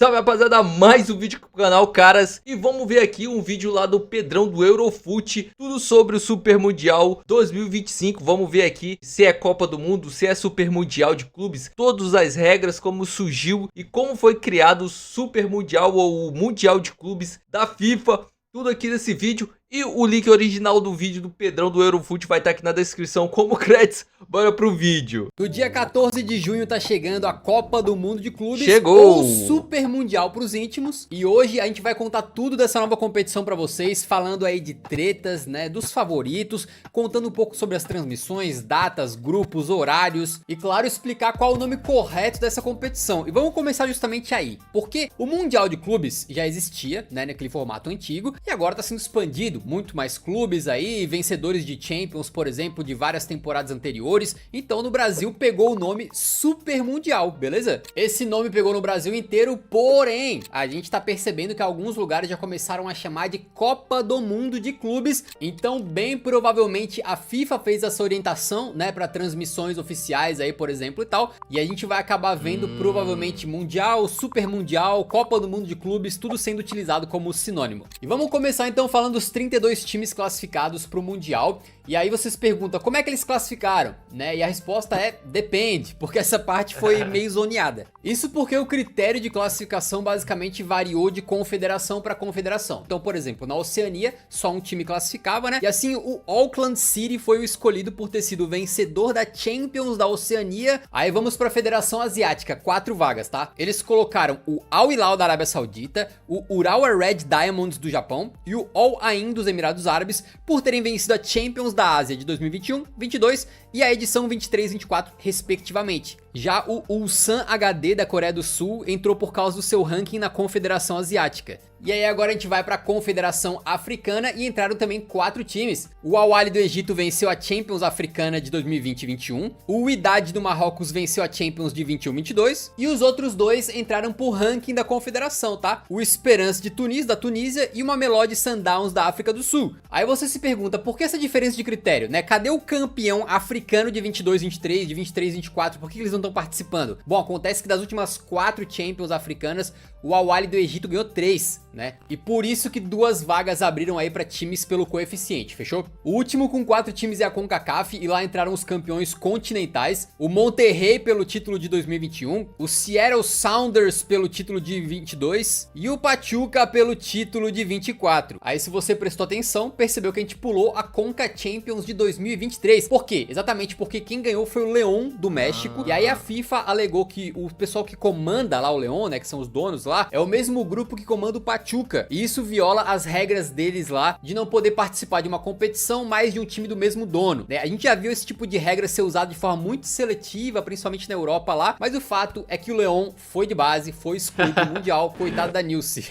Salve rapaziada, mais um vídeo pro canal, caras. E vamos ver aqui um vídeo lá do Pedrão do Eurofut, tudo sobre o Super Mundial 2025. Vamos ver aqui se é Copa do Mundo, se é Super Mundial de clubes, todas as regras, como surgiu e como foi criado o Super Mundial ou o Mundial de clubes da FIFA. Tudo aqui nesse vídeo. E o link original do vídeo do Pedrão do Eurofut vai estar aqui na descrição como créditos. Bora pro vídeo. No dia 14 de junho tá chegando a Copa do Mundo de Clubes. Chegou! Ou Super Mundial pros íntimos. E hoje a gente vai contar tudo dessa nova competição pra vocês. Falando aí de tretas, né, dos favoritos. Contando um pouco sobre as transmissões, datas, grupos, horários. E claro, explicar qual é o nome correto dessa competição. E vamos começar justamente aí. Porque o Mundial de Clubes já existia, né, naquele formato antigo. E agora tá sendo expandido. Muito mais clubes aí, vencedores de Champions, por exemplo, de várias temporadas anteriores. Então no Brasil pegou o nome Super Mundial, beleza? Esse nome pegou no Brasil inteiro, porém, a gente tá percebendo que alguns lugares já começaram a chamar de Copa do Mundo de Clubes. Então bem provavelmente a FIFA fez essa orientação, né, para transmissões oficiais aí, por exemplo, e tal. E a gente vai acabar vendo provavelmente Mundial, Super Mundial, Copa do Mundo de Clubes, tudo sendo utilizado como sinônimo. E vamos começar então falando dos 32 times classificados para o Mundial. E aí vocês perguntam, como é que eles classificaram, né? E a resposta é, depende, porque essa parte foi meio zoneada. Isso porque o critério de classificação basicamente variou de confederação para confederação. Então, por exemplo, na Oceania, só um time classificava, né? E assim, o Auckland City foi o escolhido por ter sido o vencedor da Champions da Oceania. Aí vamos para a Federação Asiática, 4 vagas, tá? Eles colocaram o Al Hilal da Arábia Saudita, o Urawa Red Diamonds do Japão e o Al Ain dos Emirados Árabes, por terem vencido a Champions da Ásia de 2021, 22 e a edição 23 e 24 respectivamente. Já o Ulsan HD da Coreia do Sul entrou por causa do seu ranking na Confederação Asiática. E aí agora a gente vai para a Confederação Africana e entraram também 4 times. O Al Ahly do Egito venceu a Champions Africana de 2020 e 21. O Wydad do Marrocos venceu a Champions de 21 e 22. E os outros dois entraram por ranking da Confederação, tá? O Esperance de Tunis, da Tunísia, e o Mamelodi Sundowns da África do Sul. Aí você se pergunta, por que essa diferença de critério, né? Cadê o campeão africano de 22 e 23, de 23 e 24? Por que eles não estão participando? Bom, acontece que das últimas 4 Champions africanas, o Al Ahly do Egito ganhou 3, né? E por isso que 2 vagas abriram aí pra times pelo coeficiente, fechou? O último com 4 times é a CONCACAF e lá entraram os campeões continentais, o Monterrey pelo título de 2021, o Seattle Sounders pelo título de 22 e o Pachuca pelo título de 24. Aí se você prestou atenção, percebeu que a gente pulou a Conca Champions de 2023. Por quê? Exatamente porque quem ganhou foi o León do México. E aí a FIFA alegou que o pessoal que comanda lá o León, né, que são os donos lá, é o mesmo grupo que comanda o Pachuca. E isso viola as regras deles lá de não poder participar de uma competição mais de um time do mesmo dono, né? A gente já viu esse tipo de regra ser usado de forma muito seletiva, principalmente na Europa lá, mas o fato é que o León foi de base, foi excluído do Mundial, coitado da Nilce.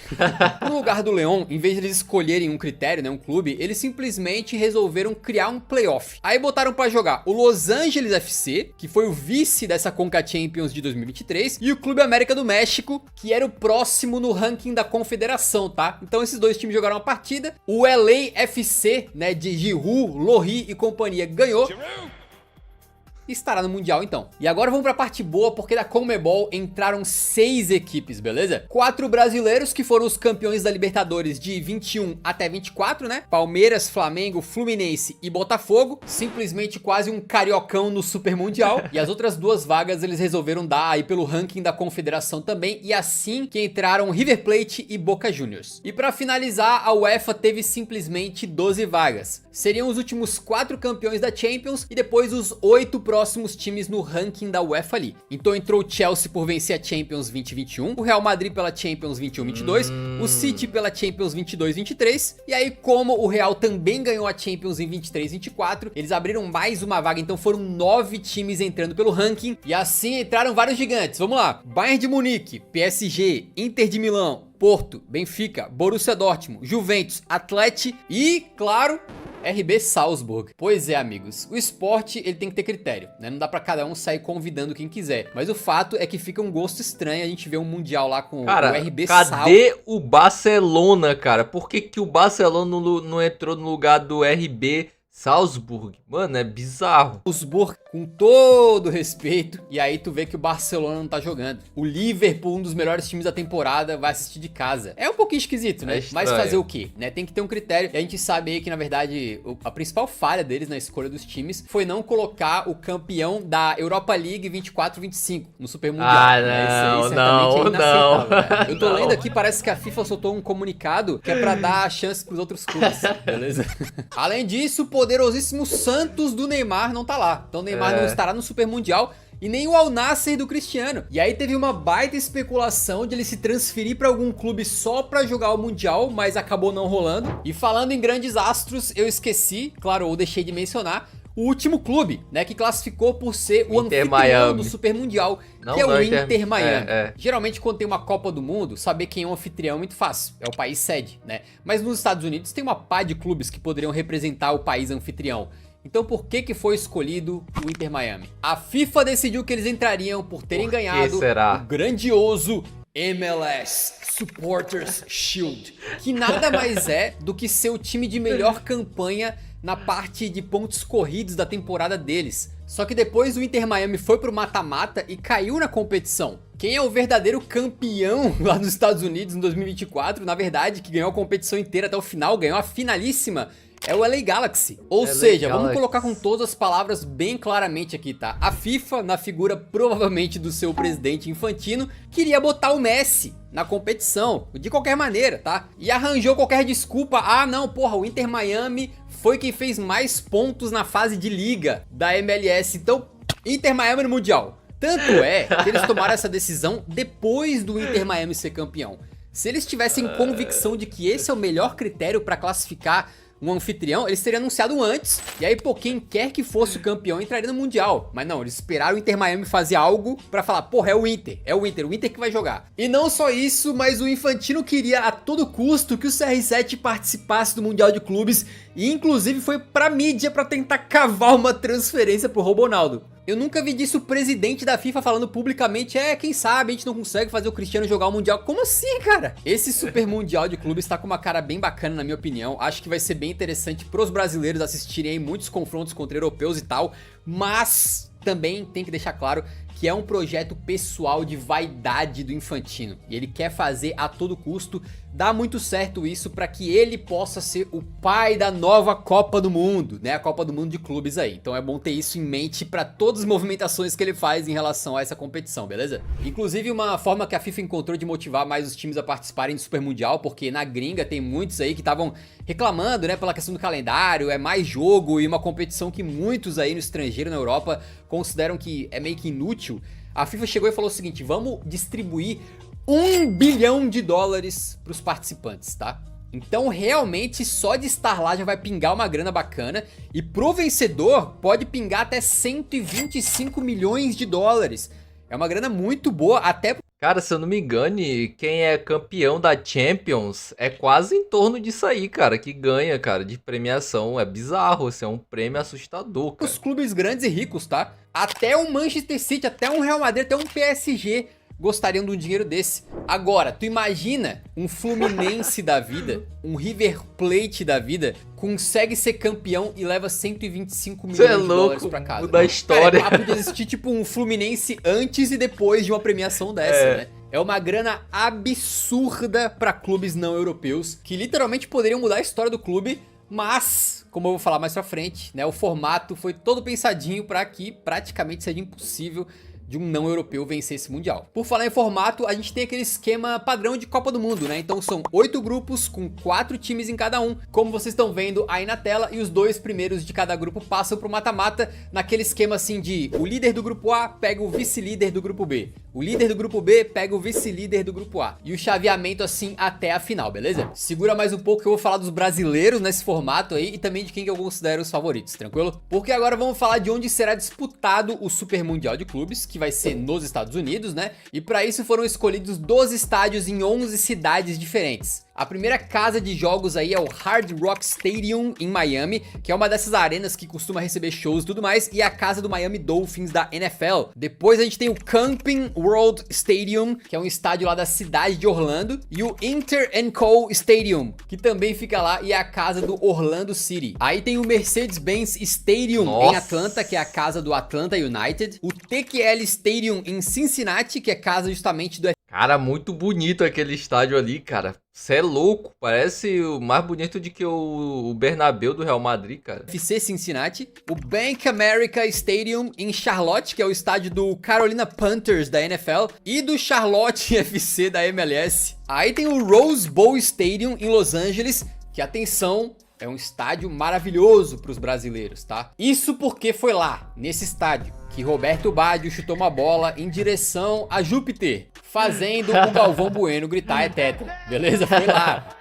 No lugar do León, em vez de eles escolherem um critério, né, um clube, eles simplesmente resolveram criar um playoff. Aí botaram pra jogar o Los Angeles FC, que foi o vice dessa Conca Champions de 2023, e o Clube América do México, que era o próximo no ranking da confederação, tá? Então esses dois times jogaram uma partida, o LA FC, né, de Giroud, Lohri e companhia ganhou. Estará no Mundial então. E agora vamos pra parte boa, porque da Conmebol entraram 6 equipes, beleza? 4 brasileiros que foram os campeões da Libertadores de 21 até 24, né? Palmeiras, Flamengo, Fluminense e Botafogo. Simplesmente quase um cariocão no Super Mundial. E as outras 2 vagas eles resolveram dar aí pelo ranking da Confederação também. E assim que entraram River Plate e Boca Juniors. E pra finalizar, a UEFA teve simplesmente 12 vagas. Seriam os últimos 4 campeões da Champions e depois os 8 próximos times no ranking da UEFA ali. Então entrou o Chelsea por vencer a Champions 2021, o Real Madrid pela Champions 21-22, o City pela Champions 22-23, e aí como o Real também ganhou a Champions em 23-24, eles abriram mais uma vaga, então foram 9 times entrando pelo ranking, e assim entraram vários gigantes. Vamos lá: Bayern de Munique, PSG, Inter de Milão, Porto, Benfica, Borussia Dortmund, Juventus, Atlético e, claro, RB Salzburg. Pois é, amigos, o esporte ele tem que ter critério, né? Não dá pra cada um sair convidando quem quiser. Mas o fato é que fica um gosto estranho a gente ver um mundial lá com o RB Salzburg. Cadê o Barcelona, cara? Por que que o Barcelona não entrou no lugar do RB Salzburg, mano, é bizarro. Salzburg, com todo respeito, e aí tu vê que o Barcelona não tá jogando. O Liverpool, um dos melhores times da temporada, vai assistir de casa. É um pouquinho esquisito, né? Mas fazer o quê? Né? Tem que ter um critério. E a gente sabe aí que, na verdade, a principal falha deles na escolha dos times foi não colocar o campeão da Europa League 24-25 no Super Mundial. Ah, né? não, isso aí certamente é inaceitável, né? Eu tô não. lendo aqui, parece que a FIFA soltou um comunicado que é pra dar chance pros outros clubes, beleza? Além disso, o poderosíssimo Santos do Neymar não tá lá. Então o Neymar não estará no Super Mundial e nem o Al Nassr do Cristiano. E aí teve uma baita especulação de ele se transferir pra algum clube só pra jogar o Mundial, mas acabou não rolando. E falando em grandes astros, eu esqueci, claro, ou deixei de mencionar, o último clube, né, que classificou por ser o anfitrião do Super Mundial, que é o Inter Miami. Geralmente quando tem uma Copa do Mundo, saber quem é o anfitrião é muito fácil, é o país sede, né? Mas nos Estados Unidos tem uma pá de clubes que poderiam representar o país anfitrião. Então por que foi escolhido o Inter Miami? A FIFA decidiu que eles entrariam por terem ganhado o grandioso MLS Supporters Shield, que nada mais é do que ser o time de melhor campanha na parte de pontos corridos da temporada deles. Só que depois o Inter Miami foi pro mata-mata e caiu na competição. Quem é o verdadeiro campeão lá nos Estados Unidos em 2024, na verdade, que ganhou a competição inteira até o final, ganhou a finalíssima, é o LA Galaxy. Ou seja, vamos colocar com todas as palavras bem claramente aqui, tá? A FIFA, na figura provavelmente do seu presidente Infantino, queria botar o Messi na competição, de qualquer maneira, tá? E arranjou qualquer desculpa. Ah, não, porra, o Inter Miami foi quem fez mais pontos na fase de liga da MLS. Então, Inter Miami no Mundial. Tanto é que eles tomaram essa decisão depois do Inter Miami ser campeão. Se eles tivessem convicção de que esse é o melhor critério pra classificar um anfitrião, eles teriam anunciado antes. E aí, pô, quem quer que fosse o campeão entraria no Mundial. Mas não, eles esperaram o Inter Miami fazer algo pra falar, porra, é o Inter que vai jogar. E não só isso, mas o Infantino queria a todo custo que o CR7 participasse do Mundial de Clubes. E inclusive foi pra mídia pra tentar cavar uma transferência pro Ronaldo. Eu nunca vi disso o presidente da FIFA falando publicamente, quem sabe a gente não consegue fazer o Cristiano jogar o Mundial. Como assim, cara? Esse Super Mundial de Clubes tá com uma cara bem bacana, na minha opinião. Acho que vai ser bem interessante pros brasileiros assistirem aí muitos confrontos contra europeus e tal. Mas também tem que deixar claro que é um projeto pessoal de vaidade do Infantino. E ele quer fazer a todo custo. Dá muito certo isso para que ele possa ser o pai da nova Copa do Mundo, né? A Copa do Mundo de clubes aí. Então é bom ter isso em mente para todas as movimentações que ele faz em relação a essa competição, beleza? Inclusive uma forma que a FIFA encontrou de motivar mais os times a participarem do Super Mundial, porque na gringa tem muitos aí que estavam reclamando, né, pela questão do calendário, é mais jogo e uma competição que muitos aí no estrangeiro, na Europa, consideram que é meio que inútil. A FIFA chegou e falou o seguinte, vamos distribuir $1 bilhão para os participantes, tá? Então realmente só de estar lá já vai pingar uma grana bacana e pro vencedor pode pingar até $125 milhões. É uma grana muito boa até... Cara, se eu não me engane, quem é campeão da Champions é quase em torno disso aí, cara, que ganha, cara, de premiação. É bizarro, assim, é um prêmio assustador, cara. Os clubes grandes e ricos, tá? Até o Manchester City, até um Real Madrid, até um PSG gostariam de um dinheiro desse. Agora, tu imagina um Fluminense da vida, um River Plate da vida, consegue ser campeão e leva $125 milhões pra casa. Da história. Cara, é papo de existir tipo um Fluminense antes e depois de uma premiação dessa, né? É uma grana absurda pra clubes não europeus, que literalmente poderiam mudar a história do clube, mas, como eu vou falar mais pra frente, né, o formato foi todo pensadinho pra que praticamente seja impossível de um não europeu vencer esse mundial. Por falar em formato, a gente tem aquele esquema padrão de Copa do Mundo, né? Então são 8 grupos com 4 times em cada um, como vocês estão vendo aí na tela, e os 2 primeiros de cada grupo passam pro mata-mata, naquele esquema assim de o líder do grupo A pega o vice-líder do grupo B, o líder do grupo B pega o vice-líder do grupo A, e o chaveamento assim até a final, beleza? Segura mais um pouco que eu vou falar dos brasileiros nesse formato aí e também de quem que eu considero os favoritos, tranquilo? Porque agora vamos falar de onde será disputado o Super Mundial de Clubes, que vai ser nos Estados Unidos, né? E para isso foram escolhidos 12 estádios em 11 cidades diferentes. A primeira casa de jogos aí é o Hard Rock Stadium em Miami, que é uma dessas arenas que costuma receber shows e tudo mais, e é a casa do Miami Dolphins da NFL. Depois a gente tem o Camping World Stadium, que é um estádio lá da cidade de Orlando, e o Inter Co Stadium, que também fica lá e é a casa do Orlando City. Aí tem o Mercedes-Benz Stadium em Atlanta, que é a casa do Atlanta United, o TQL Stadium em Cincinnati, que é casa justamente do... Cara, muito bonito aquele estádio ali, cara. Você é louco, parece o mais bonito do que o Bernabéu do Real Madrid, cara. FC Cincinnati, o Bank America Stadium em Charlotte, que é o estádio do Carolina Panthers da NFL e do Charlotte FC da MLS. Aí tem o Rose Bowl Stadium em Los Angeles, que, atenção, é um estádio maravilhoso para os brasileiros, tá? Isso porque foi lá, nesse estádio, que Roberto Baggio chutou uma bola em direção a Júpiter, fazendo o Galvão Bueno gritar é tetra, beleza? Foi lá.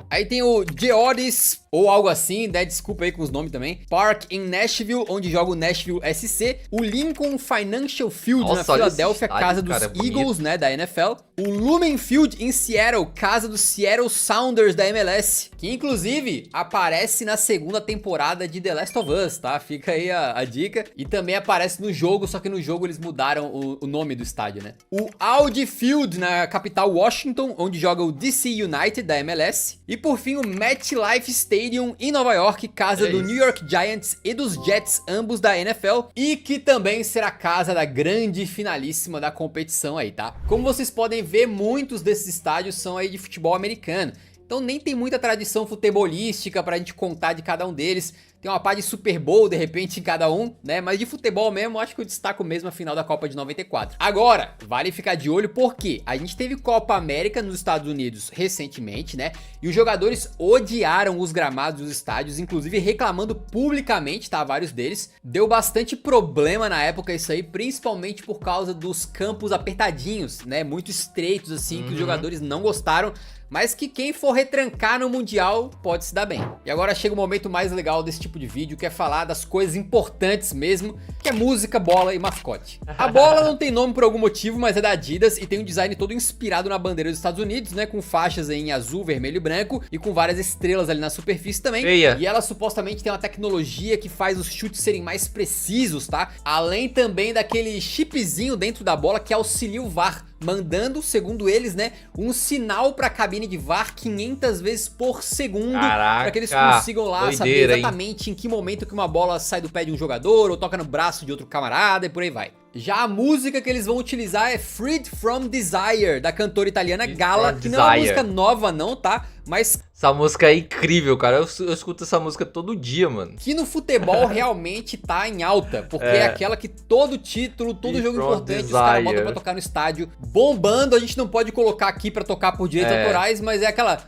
Aí tem o Geodis, ou algo assim, né? Desculpa aí com os nomes também. Park em Nashville, onde joga o Nashville SC. O Lincoln Financial Field na Filadélfia, casa dos Eagles, né? Da NFL. O Lumen Field em Seattle, casa dos Seattle Sounders da MLS. Que inclusive aparece na segunda temporada de The Last of Us, tá? Fica aí a dica. E também aparece no jogo, só que no jogo eles mudaram o nome do estádio, né? O Audi Field na capital Washington, onde joga o DC United da MLS. E por fim o MetLife Stadium em Nova York, casa do New York Giants e dos Jets, ambos da NFL, e que também será casa da grande finalíssima da competição aí, tá? Como vocês podem ver, muitos desses estádios são aí de futebol americano, então nem tem muita tradição futebolística pra gente contar de cada um deles. Tem uma pá de Super Bowl, de repente, em cada um, né? Mas de futebol mesmo, acho que eu destaco mesmo a final da Copa de 94. Agora, vale ficar de olho porque a gente teve Copa América nos Estados Unidos recentemente, né? E os jogadores odiaram os gramados dos estádios, inclusive reclamando publicamente, tá? Vários deles. Deu bastante problema na época isso aí, principalmente por causa dos campos apertadinhos, né? Muito estreitos, assim, que os jogadores não gostaram. Mas que quem for retrancar no Mundial pode se dar bem. E agora chega o momento mais legal desse tipo de vídeo, que é falar das coisas importantes mesmo, que é música, bola e mascote. A bola não tem nome por algum motivo, mas é da Adidas e tem um design todo inspirado na bandeira dos Estados Unidos, né? Com faixas em azul, vermelho e branco e com várias estrelas ali na superfície também. E ela supostamente tem uma tecnologia que faz os chutes serem mais precisos, tá? Além também daquele chipzinho dentro da bola que auxilia o VAR, mandando, segundo eles, né, um sinal pra cabine de VAR 500 vezes por segundo. Caraca, pra que eles consigam lá saber exatamente hein? Em que momento que uma bola sai do pé de um jogador ou toca no braço de outro camarada e por aí vai. Já a música que eles vão utilizar é Freed From Desire, da cantora italiana Gala, que não é uma música nova não, tá? Mas... essa música é incrível, cara. Eu escuto essa música todo dia, mano. Que no futebol realmente tá em alta, porque é aquela que todo título, todo jogo importante, os caras botam pra tocar no estádio, bombando. A gente não pode colocar aqui pra tocar por direitos autorais, mas é aquela...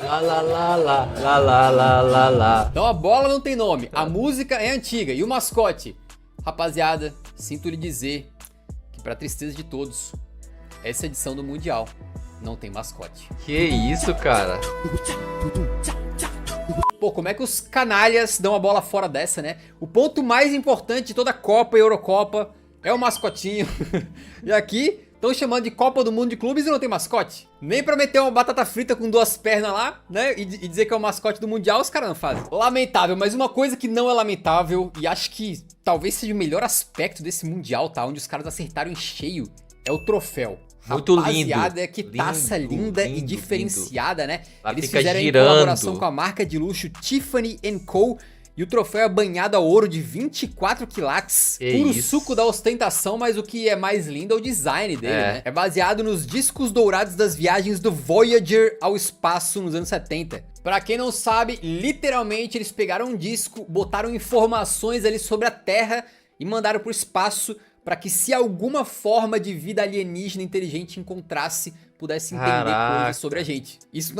Lá, lá, lá, lá, lá, lá, lá, lá, lá. Então a bola não tem nome, a música é antiga. E o mascote? Rapaziada, sinto lhe dizer que, pra tristeza de todos, essa edição do Mundial não tem mascote. Que isso, cara? Pô, como é que os canalhas dão a bola fora dessa, né? O ponto mais importante de toda a Copa e Eurocopa é o mascotinho. E aqui estão chamando de Copa do Mundo de Clubes e não tem mascote. Nem pra meter uma batata frita com duas pernas lá, né? E dizer que é o mascote do Mundial, os caras não fazem. Lamentável, mas uma coisa que não é lamentável, e acho que talvez seja o melhor aspecto desse Mundial, tá? Onde os caras acertaram em cheio, é o troféu. Muito Rapaziada, lindo. que taça linda e diferenciada, né? Ela Eles fica fizeram girando. em colaboração com a marca de luxo Tiffany & Co. E o troféu é banhado a ouro de 24 quilates. Puro suco da ostentação, mas o que é mais lindo é o design dele, né? É baseado nos discos dourados das viagens do Voyager ao espaço nos anos 70. Pra quem não sabe, literalmente eles pegaram um disco, botaram informações ali sobre a Terra e mandaram pro espaço para que, se alguma forma de vida alienígena inteligente encontrasse, pudesse entender coisas sobre a gente. Isso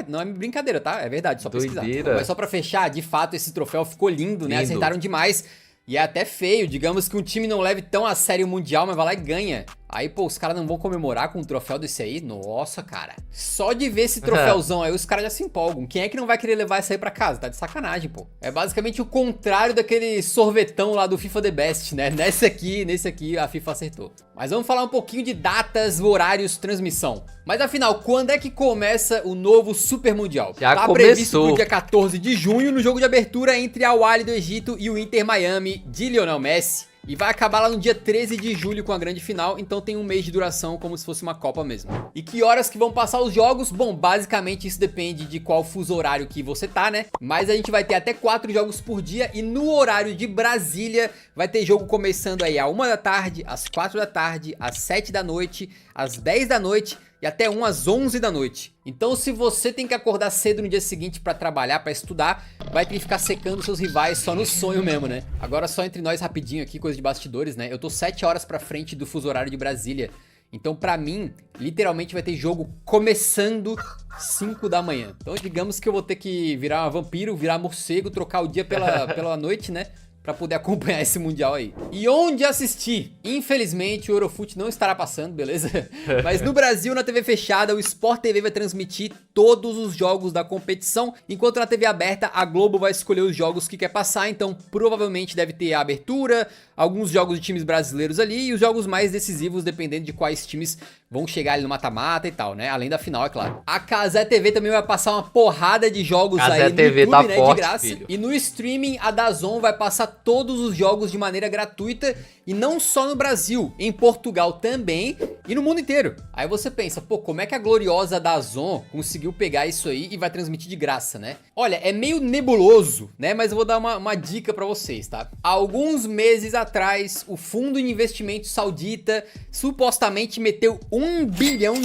não é brincadeira, tá? É verdade, só pesquisar. Mas só pra fechar, de fato, esse troféu ficou lindo, né? Acertaram demais. E é até feio, digamos que um time não leve tão a sério o Mundial, mas vai lá e ganha Aí, pô, os caras não vão comemorar com um troféu desse aí? Nossa, cara. Só de ver esse troféuzão aí, os caras já se empolgam. Quem é que não vai querer levar isso aí pra casa? Tá de sacanagem, pô. É basicamente o contrário daquele sorvetão lá do FIFA The Best, né? Nesse aqui, a FIFA acertou. Mas vamos falar um pouquinho de datas, horários, transmissão. Mas afinal, quando é que começa o novo Super Mundial? Já tá começou. Previsto pro dia 14 de junho, no jogo de abertura entre a Al-Ahly do Egito e o Inter Miami de Lionel Messi. E vai acabar lá no dia 13 de julho com a grande final, então tem um mês de duração como se fosse uma Copa mesmo. E que horas que vão passar os jogos? Bom, basicamente isso depende de qual fuso horário que você tá, né? Mas a gente vai ter até 4 jogos por dia e no horário de Brasília vai ter jogo começando aí à 1 da tarde, às 4 da tarde, às 7 da noite, às 10 da noite e até às 11 da noite. Então se você tem que acordar cedo no dia seguinte pra trabalhar, pra estudar, vai ter que ficar secando seus rivais só no sonho mesmo, né? Agora só entre nós rapidinho aqui, coisa de bastidores, né? Eu tô 7 horas pra frente do fuso horário de Brasília. Então pra mim, literalmente vai ter jogo começando 5 da manhã. Então digamos que eu vou ter que virar vampiro, virar morcego, trocar o dia pela noite, né? Pra poder acompanhar esse Mundial aí. E onde assistir? Infelizmente o Eurofut não estará passando, beleza? Mas no Brasil, na TV fechada, o Sport TV vai transmitir todos os jogos da competição, enquanto na TV aberta a Globo vai escolher os jogos que quer passar, então provavelmente deve ter a abertura, alguns jogos de times brasileiros ali e os jogos mais decisivos dependendo de quais times vão chegar ali no mata-mata e tal, né? Além da final, é claro. A Cazé TV também vai passar uma porrada de jogos Cazé aí no TV YouTube, tá né? forte, De graça. filho. E no streaming, a DAZN vai passar todos os jogos de maneira gratuita e não só no Brasil, em Portugal também e no mundo inteiro. Aí você pensa, pô, como é que a gloriosa DAZN conseguiu pegar isso aí e vai transmitir de graça, né? Olha, é meio nebuloso, né? Mas eu vou dar uma dica pra vocês, tá? Alguns meses atrás, o Fundo de Investimento Saudita supostamente meteu $1 bilhão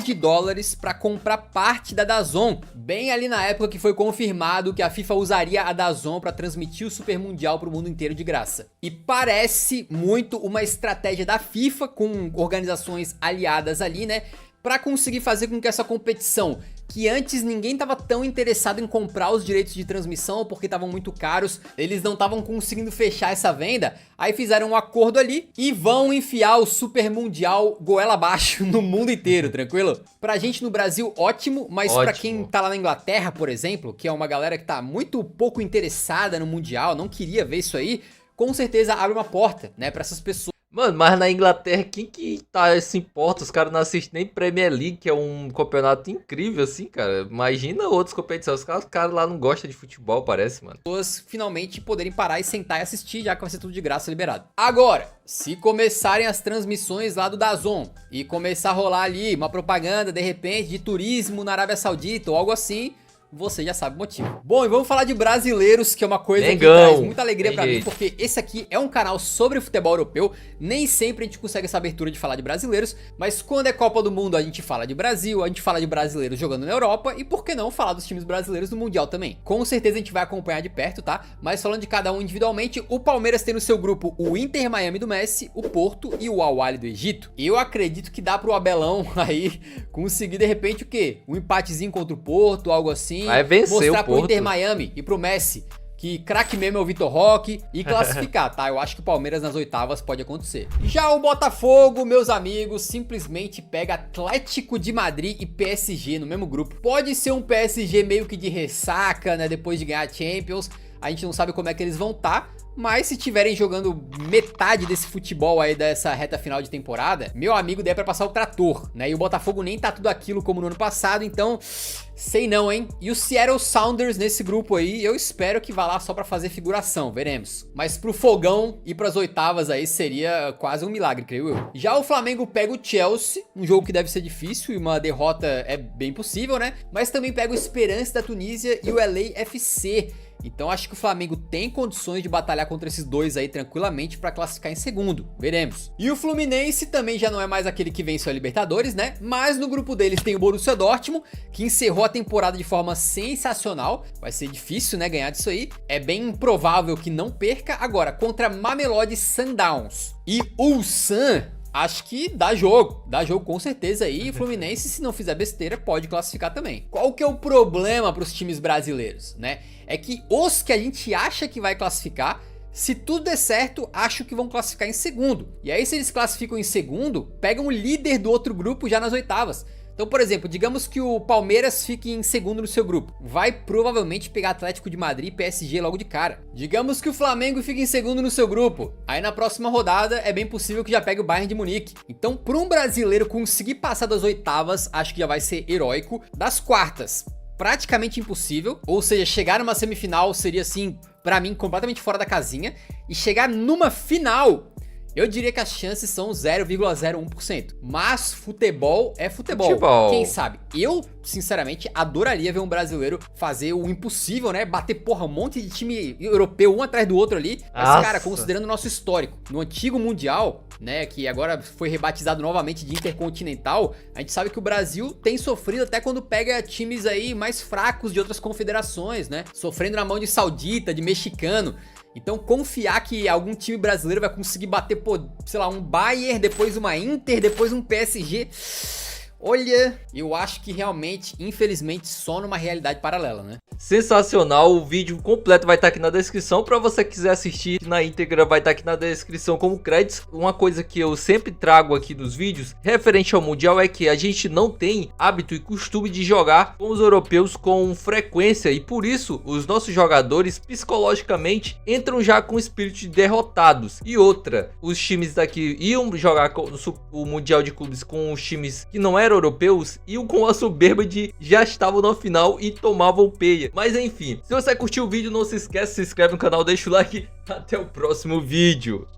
pra comprar parte da DAZN. Bem ali na época que foi confirmado que a FIFA usaria a DAZN pra transmitir o Super Mundial pro mundo inteiro de graça. E parece muito uma estratégia da FIFA com organizações aliadas ali, né? Pra conseguir fazer com que essa competição, que antes ninguém tava tão interessado em comprar os direitos de transmissão porque estavam muito caros, eles não estavam conseguindo fechar essa venda, aí fizeram um acordo ali e vão enfiar o Super Mundial goela abaixo no mundo inteiro, tranquilo? Pra gente no Brasil, ótimo, mas pra quem tá lá na Inglaterra, por exemplo, que é uma galera que tá muito pouco interessada no Mundial, não queria ver isso aí, com certeza abre uma porta, né, pra essas pessoas. Mano, mas na Inglaterra, quem que se importa? Os caras não assistem nem Premier League, que é um campeonato incrível, assim, cara. Imagina outras competições. Os caras lá não gostam de futebol, parece, mano. Pessoas finalmente poderem parar e sentar e assistir, já que vai ser tudo de graça liberado. Agora, se começarem as transmissões lá do DAZN e começar a rolar ali uma propaganda, de repente, de turismo na Arábia Saudita ou algo assim, você já sabe o motivo. Bom, e vamos falar de brasileiros, que é uma coisa que traz muita alegria pra mim, porque esse aqui é um canal sobre futebol europeu. Nem sempre a gente consegue essa abertura de falar de brasileiros, mas quando é Copa do Mundo a gente fala de Brasil, a gente fala de brasileiros jogando na Europa e por que não falar dos times brasileiros no Mundial também. Com certeza a gente vai acompanhar de perto, tá? Mas falando de cada um individualmente, o Palmeiras tem no seu grupo o Inter Miami do Messi, o Porto e o Al-Ahly do Egito. Eu acredito que dá pro Abelão aí conseguir de repente o quê? Um empatezinho contra o Porto, algo assim. Vai vencer mostrar o Porto. pro Inter Miami e pro Messi que craque mesmo é o Vitor Roque e classificar, tá? Eu acho que o Palmeiras nas oitavas pode acontecer. Já o Botafogo, meus amigos, simplesmente pega Atlético de Madrid e PSG no mesmo grupo. Pode ser um PSG meio que de ressaca, né? Depois de ganhar a Champions. A gente não sabe como é que eles vão estar. Mas se tiverem jogando metade desse futebol aí dessa reta final de temporada, meu amigo, daí é pra passar o trator, né? E o Botafogo nem tá tudo aquilo como no ano passado, então sei não, hein? E o Seattle Sounders nesse grupo aí, eu espero que vá lá só pra fazer figuração, veremos. Mas pro fogão e pras oitavas aí seria quase um milagre, creio eu. Já o Flamengo pega o Chelsea, um jogo que deve ser difícil e uma derrota é bem possível, né? Mas também pega o Esperance da Tunísia e o LAFC. Então acho que o Flamengo tem condições de batalhar contra esses dois aí tranquilamente pra classificar em segundo, veremos. E o Fluminense também já não é mais aquele que venceu a Libertadores, né? Mas no grupo deles tem o Borussia Dortmund, que encerrou a temporada de forma sensacional. Vai ser difícil, né, ganhar disso aí. É bem improvável que não perca. Agora, contra Mamelodi Sundowns e Ulsan, acho que dá jogo com certeza aí. E o Fluminense, se não fizer besteira, pode classificar também. Qual que é o problema para os times brasileiros, né? É que os que a gente acha que vai classificar Se tudo der certo, acho que vão classificar em segundo. E aí, se eles classificam em segundo, pegam o líder do outro grupo já nas oitavas. Então, por exemplo, digamos que o Palmeiras fique em segundo no seu grupo. Vai provavelmente pegar Atlético de Madrid e PSG logo de cara. Digamos que o Flamengo fique em segundo no seu grupo. Aí na próxima rodada é bem possível que já pegue o Bayern de Munique. Então, para um brasileiro conseguir passar das oitavas, acho que já vai ser heróico. Das quartas, praticamente impossível. Ou seja, chegar numa semifinal seria assim, pra mim, completamente fora da casinha. E chegar numa final, eu diria que as chances são 0,01%. Mas futebol é futebol. Quem sabe? Eu, sinceramente, adoraria ver um brasileiro fazer o impossível, né? Bater, porra, um monte de time europeu um atrás do outro ali. Mas, cara, considerando o nosso histórico, no antigo Mundial, né, que agora foi rebatizado novamente de Intercontinental, a gente sabe que o Brasil tem sofrido até quando pega times aí mais fracos de outras confederações, né? Sofrendo na mão de saudita, de mexicano. Então confiar que algum time brasileiro vai conseguir bater, pô, sei lá, um Bayern, depois uma Inter, depois um PSG... Olha, eu acho que realmente, infelizmente, só numa realidade paralela, né? Sensacional, o vídeo completo vai estar aqui na descrição, para você quiser assistir na íntegra vai estar aqui na descrição como créditos. Uma coisa que eu sempre trago aqui nos vídeos, referente ao Mundial, é que a gente não tem hábito e costume de jogar com os europeus com frequência, e por isso os nossos jogadores psicologicamente entram já com o espírito de derrotados. E outra, os times daqui iam jogar o Mundial de Clubes com os times que não eram europeus, iam com a soberba de já estavam na final e tomavam peia. Mas enfim, se você curtiu o vídeo, não se esquece, se inscreve no canal, deixa o like, até o próximo vídeo.